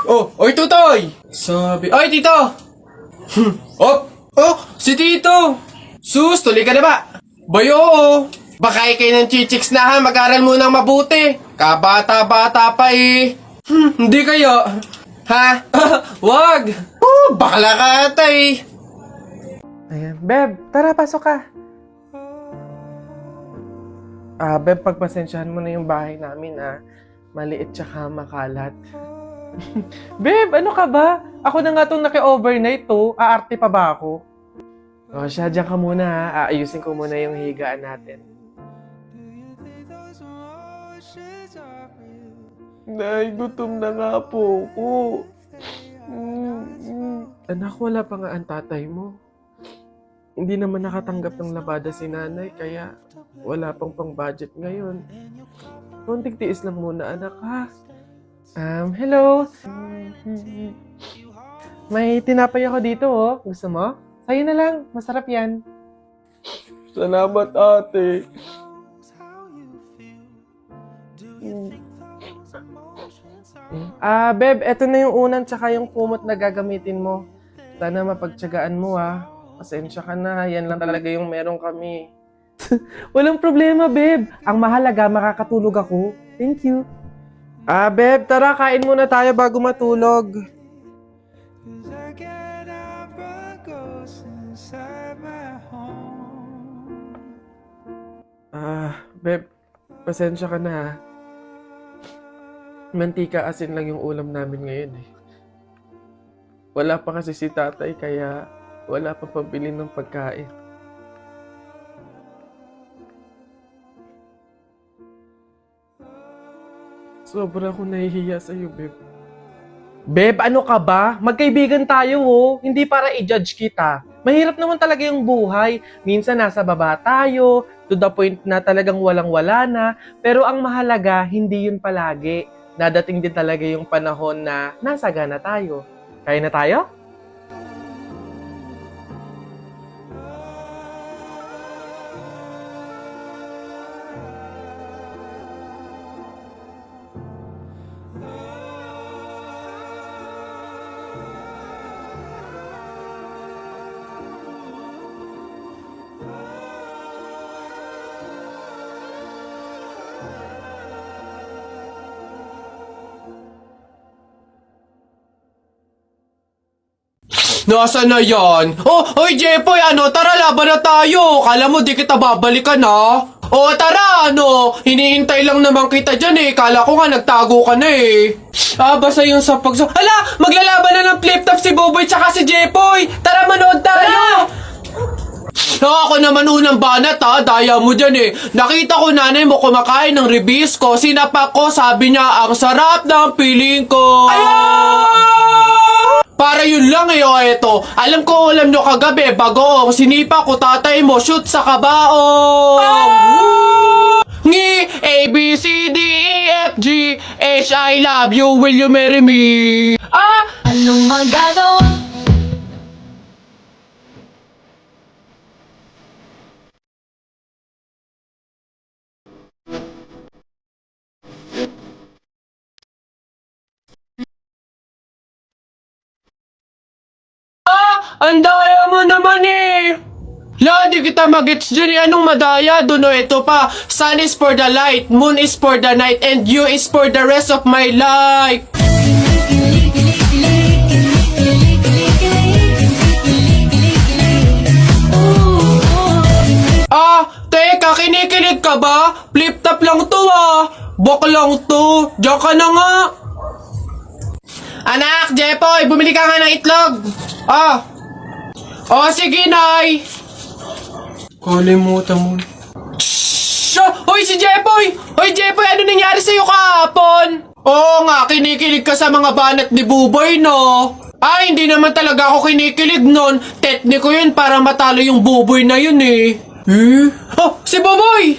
Oh, oy tutoy! Sabi, oy tito! Oh, si tito! Sus, tuloy ka na ba? Bayo, oo. Baka kayo ng chichiks na ha, mag-aral mo ng mabuti. Kabata-bata pa eh. Hindi kayo. Ha? Wag! Bakla ka ata eh. Ayan. Beb, tara, pasok ka. Beb, pagpasensyahan mo na yung bahay namin, maliit tsaka makalat. Beb, ano ka ba? Ako na nga itong naki-overnight to. Aarte pa ba ako? O siya, dyan ka muna ha. Aayusin ko muna yung higaan natin. Nay, gutom na nga po ako. Anak, wala pa nga ang tatay mo. Hindi naman nakatanggap ng labada si nanay, kaya wala pang pang-budget ngayon. Konting tiis lang muna, anak, ha? Hello? May tinapay ako dito, oh. Gusto mo? Sa'yo na lang. Masarap yan. Salamat, ate. Beb, eto na yung unan tsaka yung kumot na gagamitin mo. Sana mapagtyagaan mo, Pasensya ka na. Yan lang talaga yung meron kami. Walang problema, Beb. Ang mahalaga, makakatulog ako. Thank you. Beb, tara, kain muna tayo bago matulog. Beb, pasensya ka na, Mantika asin lang yung ulam namin ngayon eh. Wala pa kasi si tatay kaya wala pa pambili ng pagkain. Sobra akong nahihiya sa'yo, Beb. Beb, ano ka ba? Magkaibigan tayo, Hindi para i-judge kita. Mahirap naman talaga yung buhay. Minsan nasa baba tayo, to the point na talagang walang-wala na. Pero ang mahalaga, hindi yun palagi. Dadating din talaga yung panahon na nasagana tayo. Kaya na tayo? Nasaan na yan? Oy Jepoy, tara laban na tayo. Kala mo di kita babalikan tara, hinihintay lang naman kita dyan eh. Kala ko nga nagtago ka na eh. Basta yung sa Hala, maglalaban na ng flip-top si Boboy tsaka si Jepoy. Tara, manood tayo. Ako naman unang banat daya mo dyan eh. Nakita ko nanay mo kumakain ng ribisco. Sinapak ko, sabi niya, ang sarap ng piling ko. Para yun lang eto. Alam ko ulam nyo kagabi, bagoong sinipa ko tatay mo, shoot sa kabaong. Ngi, A, B, C, D, E, F, G, H, I love you, will you marry me? Anong magagawa? Ang daya mo naman eh! Di kita magets dyan eh. Anong madaya? Ito pa. Sun is for the light, moon is for the night, and you is for the rest of my life. Teka, kinikilig ka ba? Flip-top lang to Bok lang to. Diyan ka na nga. Anak, Jepoy, bumili ka nga ng itlog. Sige, Nay. Kalimutan mo. Hoy, si Jepoy! Hoy, Jepoy, ano nangyari sa'yo kahapon? Oo nga, kinikilig ka sa mga banat ni Buboy, no? Hindi naman talaga ako kinikilig nun. Tekniko yun para matalo yung Buboy na yun, eh. Si Buboy!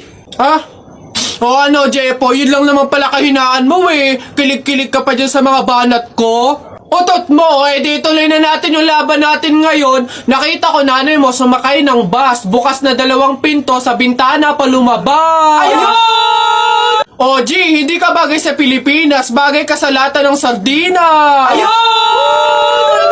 Jepoy, yun lang naman pala kahinaan mo, eh. Kilig-kilig ka pa dyan sa mga banat ko. Utot mo, di tuloy na natin yung laban natin ngayon. Nakita ko nanay mo sumakay ng bus. Bukas na 2 pinto sa bintana pa lumabas. Ayun! O G, hindi ka bagay sa Pilipinas, bagay ka sa lata ng sardinas. Ayun!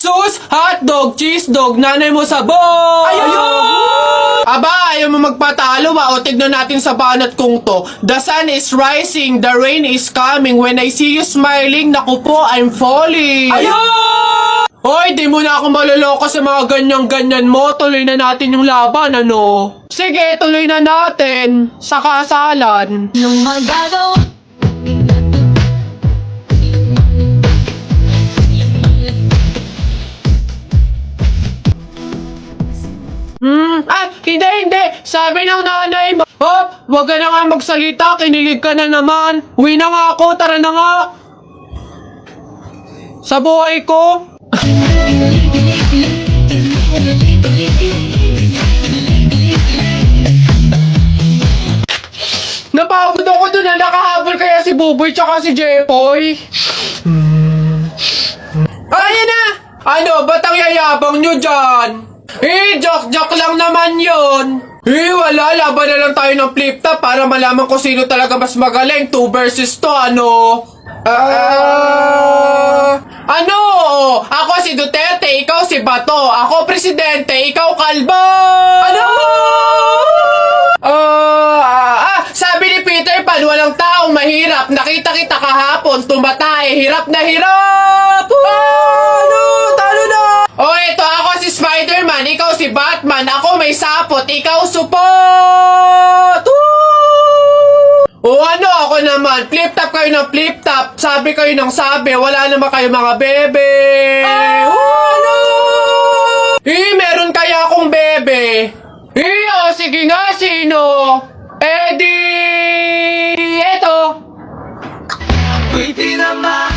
Sus, hotdog, cheese dog, nanay mo sabog. Ayun! Aba, ayaw mo magpatalo ba? O tignan natin sa banat kong to. The sun is rising, the rain is coming. When I see you smiling, naku po, I'm falling. Ayun! Hoy, di mo na ako maloloko sa mga ganyan-ganyan mo. Tuloy na natin yung laban, ano? Sige, tuloy na natin. Sa kasalan. Anong magagawa? Hindi. Sabi ng nanay mo. Hop, wag ka na nga magsalita. Kinilig ka na naman. Uwi na nga ako. Tara na nga. Sa buhay ko. Napagod ako dun na nakahabol kaya si Buboy tsaka si Jepoy. Ayan na! Ano, ba't ang yayabang nyo dyan? Joke lang naman yun. Wala, laban na lang tayo ng flip-top para malaman ko sino talaga mas magaling. 2 versus 2, ano? Ano? Ako si Duterte, ikaw si Bato. Ako presidente, ikaw kalbo. Ano? Sabi ni Peter Pan, walang taong mahirap. Nakita kita kahapon, tumatay, hirap na hirap. Ano? Talo na. Eto, ako si Spider-Man, ikaw si Batman. Ako may sapot, ikaw support. Ano ako naman? Flip-top kayo ng flip-top. Sabi kayo ng sabi. Wala naman kayo mga bebe. Ano? Meron kaya akong bebe. Sige nga, sino? Di... Eto. Pwede naman.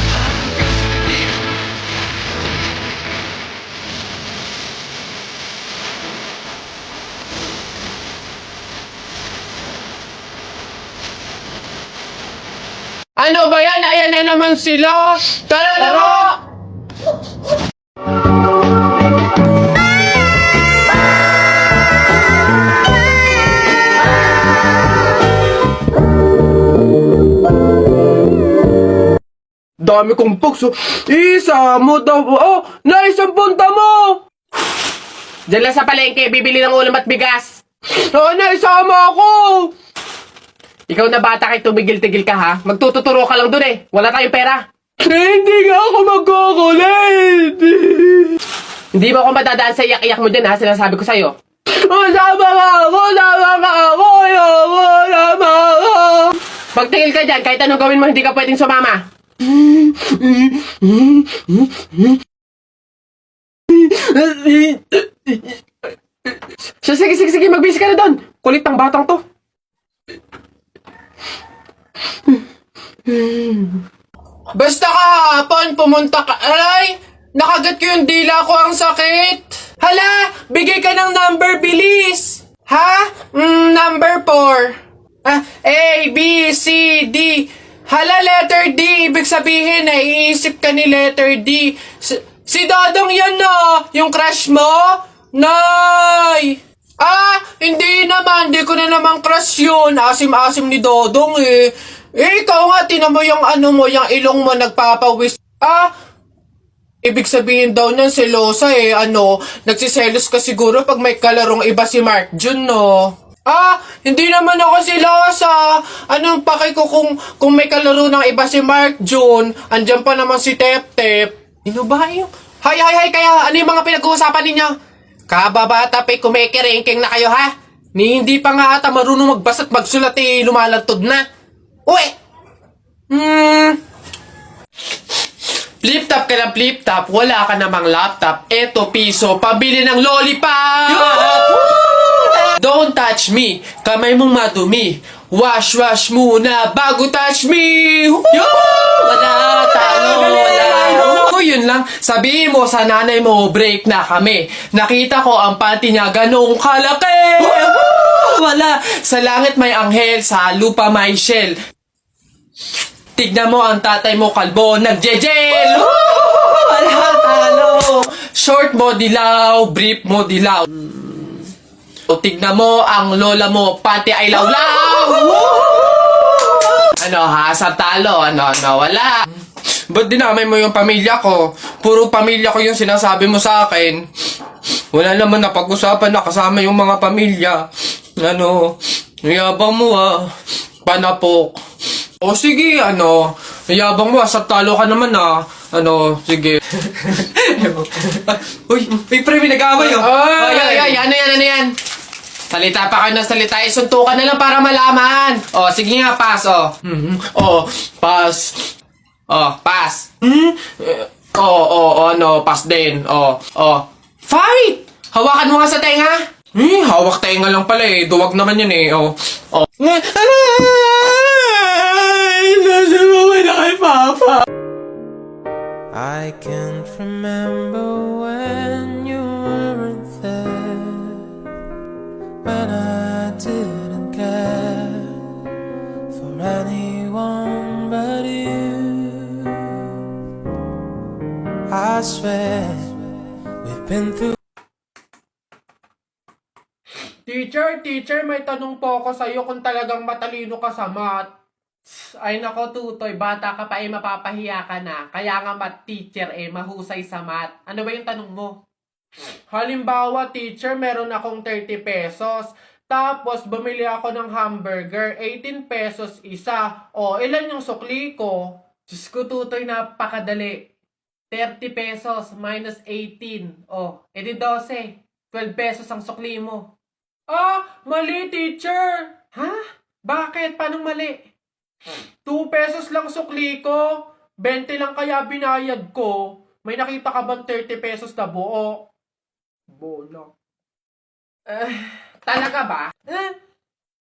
Ano ba yan? Ayan na naman sila. Tara na nga! Dami kong pugs. Isa mo daw. Naisang punta mo! Diyan lang sa palengke, bibili ng ulam at bigas. Naisama ako! Ikaw na bata kay tumigil-tigil ka ha? Magtututuro ka lang dun eh. Wala tayong pera. Hindi nga ako magkukulit. Hindi mo ako madadaan sa iyak-iyak mo dyan ha? Sinasabi ko sa'yo. Sama ka ako! Magtingil ka dyan. Kahit anong gawin mo, hindi ka pwedeng sumama. Sige. Magbisi ka na doon. Kulit ng batang to. Basta kahapon, pumunta ka. Aray! Nakagat ko yung dila ko, ang sakit. Hala! Bigay ka ng number, bilis! Ha? Number 4. A, B, C, D. Hala, letter D. Ibig sabihin, naiisip ka ni letter D. Si Dodong yan na! Yung crush mo? Nay! Hindi naman. Hindi ko na naman crush yun. Asim-asim ni Dodong eh. Ikaw nga, tinan mo yung yung ilong mo nagpapawis. Ibig sabihin daw niyan selosa eh. Nagsiselos ka siguro pag may kalarong iba si Mark Jun, no? Hindi naman ako selosa. Anong paki ko kung may kalaro ng iba si Mark Jun? Andyan pa naman si Tep-Tep. Ano ba yung... Hay, kaya ano yung mga pinag-uusapan ninyo? Kababata pa'y kumikiringking na kayo, ha? Hindi pa nga ata marunong magbasa at magsulat lumalantod na. Uy! Flip-top ka ng flip-top, wala ka namang laptop. Eto piso, pabili ng lollipop! Don't touch me, kamay mong madumi. Wash muna bago touch me! Wala, talo, wala. Yun lang, sabihin mo sa nanay mo, break na kami. Nakita ko ang panty niya ganong kalaki. Wala, sa langit may anghel, sa lupa may shell. Tignan mo ang tatay mo kalbo, nagjejel. Wala, talo. Short mo dilaw, brief mo dilaw. O tignan mo ang lola mo, panty ay lawlaw. Ano ha, sa talo, ano, wala. Ba't dinamay mo yung pamilya ko? Puro pamilya ko yung sinasabi mo sa akin. Wala naman napag-usapan na kasama yung mga pamilya. Ano, yabang mo ah. Panapok. O sige, ano, yabang mo ah, sa talo ka naman ah. Ano, sige. Uy, pre, may nag-aaway oh. Ay, ano yan? Salita pa kayo ng salita, isuntukan na lang para malaman. O, sige nga, pass, o. O, pass. O, pass. Ano, pass din. O, fight! Hawakan mo nga sa tenga. Hawak tenga lang pala eh. Duwag naman yun eh. O. Ay, nasubukan na kay Papa. I can't remember when you weren't there, when I didn't care for anyone but you. I swear we've been through. Teacher, may tanong po ako sa'yo kung talagang matalino ka sa math. Ay nako, Tutoy, bata ka pa mapapahiya ka na. Kaya nga math teacher mahusay sa math. Ano ba yung tanong mo? Halimbawa, teacher, meron akong 30 pesos. Tapos, bumili ako ng hamburger, 18 pesos isa. O, ilan yung sukli ko? Diyos ko, Tutoy, napakadali. 30 pesos minus 18. O, edi 12. 12 pesos ang sukli mo. Ah, mali, teacher. Ha? Bakit? Paano mali? 2 pesos lang sukli ko. 20 lang kaya binayad ko. May nakita ka bang 30 pesos na buo? Bola. Talaga ba?